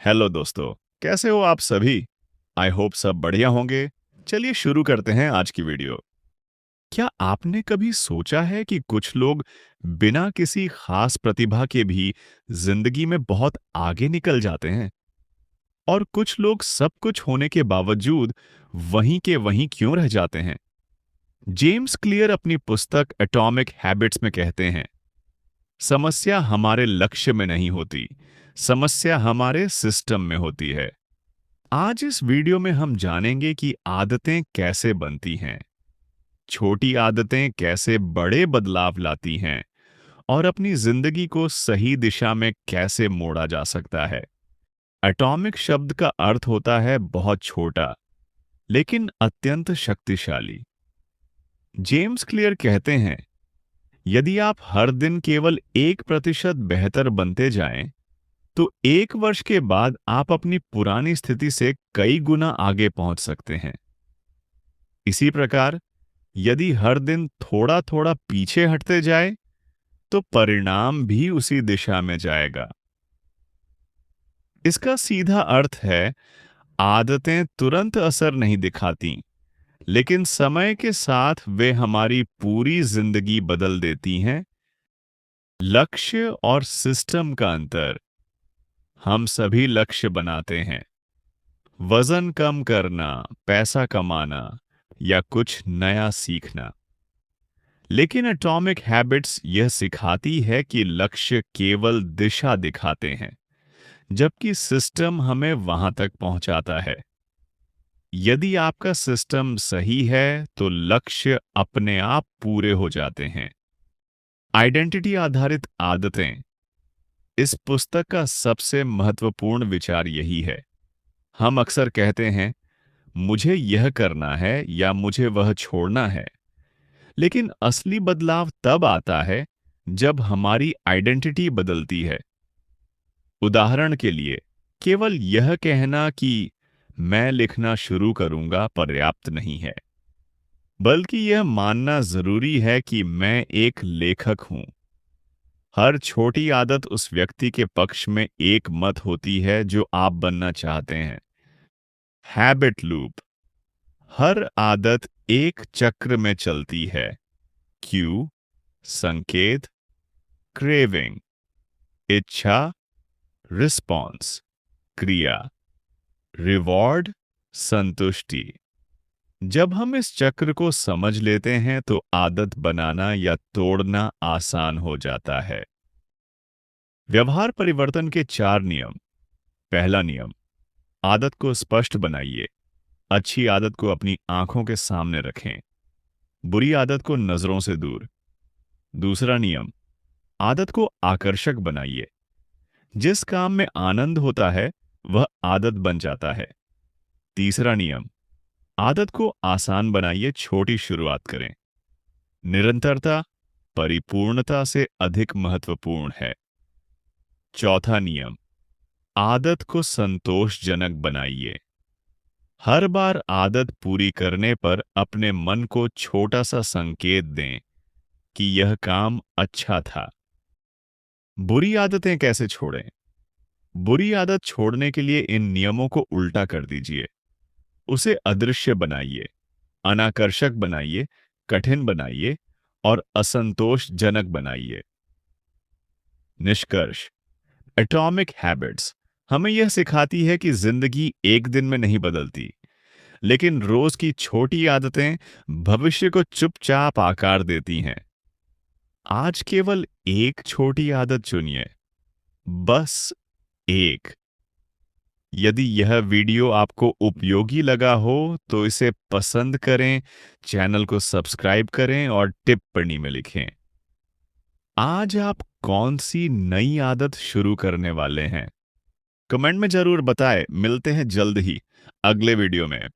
Hello दोस्तों, कैसे हो आप सभी? आई होप सब बढ़िया होंगे। चलिए शुरू करते हैं आज की वीडियो। क्या आपने कभी सोचा है कि कुछ लोग बिना किसी खास प्रतिभा के भी जिंदगी में बहुत आगे निकल जाते हैं? और कुछ लोग सब कुछ होने के बावजूद वहीं के वहीं क्यों रह जाते हैं? जेम्स क्लियर अपनी पुस्तक एटॉमिक हैबिट्स में कहते हैं, समस्या हमारे लक्ष्य में नहीं होती, समस्या हमारे सिस्टम में होती है। आज इस वीडियो में हम जानेंगे कि आदतें कैसे बनती हैं, छोटी आदतें कैसे बड़े बदलाव लाती हैं और अपनी जिंदगी को सही दिशा में कैसे मोड़ा जा सकता है। एटॉमिक शब्द का अर्थ होता है बहुत छोटा, लेकिन अत्यंत शक्तिशाली। जेम्स क्लियर कहते हैं, यदि आप हर दिन केवल 1% बेहतर बनते जाएं, तो 1 वर्ष के बाद आप अपनी पुरानी स्थिति से कई गुना आगे पहुंच सकते हैं। इसी प्रकार यदि हर दिन थोड़ा थोड़ा पीछे हटते जाए, तो परिणाम भी उसी दिशा में जाएगा। इसका सीधा अर्थ है, आदतें तुरंत असर नहीं दिखाती, लेकिन समय के साथ वे हमारी पूरी जिंदगी बदल देती हैं। लक्ष्य और सिस्टम का अंतर। हम सभी लक्ष्य बनाते हैं, वजन कम करना, पैसा कमाना या कुछ नया सीखना। लेकिन एटॉमिक हैबिट्स यह सिखाती है कि लक्ष्य केवल दिशा दिखाते हैं, जबकि सिस्टम हमें वहां तक पहुंचाता है। यदि आपका सिस्टम सही है, तो लक्ष्य अपने आप पूरे हो जाते हैं। आइडेंटिटी आधारित आदतें। इस पुस्तक का सबसे महत्वपूर्ण विचार यही है। हम अक्सर कहते हैं, मुझे यह करना है या मुझे वह छोड़ना है, लेकिन असली बदलाव तब आता है जब हमारी आइडेंटिटी बदलती है। उदाहरण के लिए, केवल यह कहना कि मैं लिखना शुरू करूंगा पर्याप्त नहीं है, बल्कि यह मानना जरूरी है कि मैं एक लेखक हूं। हर छोटी आदत उस व्यक्ति के पक्ष में एक मत होती है जो आप बनना चाहते हैं। Habit loop. हर आदत एक चक्र में चलती है। क्यू, संकेत, क्रेविंग, इच्छा, रिस्पॉन्स, क्रिया, रिवॉर्ड, संतुष्टि। जब हम इस चक्र को समझ लेते हैं, तो आदत बनाना या तोड़ना आसान हो जाता है। व्यवहार परिवर्तन के 4 नियम। पहला नियम, आदत को स्पष्ट बनाइए। अच्छी आदत को अपनी आंखों के सामने रखें, बुरी आदत को नजरों से दूर। दूसरा नियम, आदत को आकर्षक बनाइए। जिस काम में आनंद होता है, वह आदत बन जाता है। तीसरा नियम, आदत को आसान बनाइए, छोटी शुरुआत करें। निरंतरता परिपूर्णता से अधिक महत्वपूर्ण है। चौथा नियम, आदत को संतोषजनक बनाइए। हर बार आदत पूरी करने पर अपने मन को छोटा सा संकेत दें कि यह काम अच्छा था। बुरी आदतें कैसे छोड़ें? बुरी आदत छोड़ने के लिए इन नियमों को उल्टा कर दीजिए। उसे अदृश्य बनाइए, अनाकर्षक बनाइए, कठिन बनाइए और असंतोषजनक बनाइए। निष्कर्ष। एटॉमिक हैबिट्स हमें यह सिखाती है कि जिंदगी एक दिन में नहीं बदलती, लेकिन रोज की छोटी आदतें भविष्य को चुपचाप आकार देती हैं। आज केवल एक छोटी आदत चुनिए, बस एक। यदि यह वीडियो आपको उपयोगी लगा हो, तो इसे पसंद करें, चैनल को सब्सक्राइब करें और टिप्पणी में लिखें। आज आप कौन सी नई आदत शुरू करने वाले हैं? कमेंट में जरूर बताएं। मिलते हैं जल्द ही अगले वीडियो में।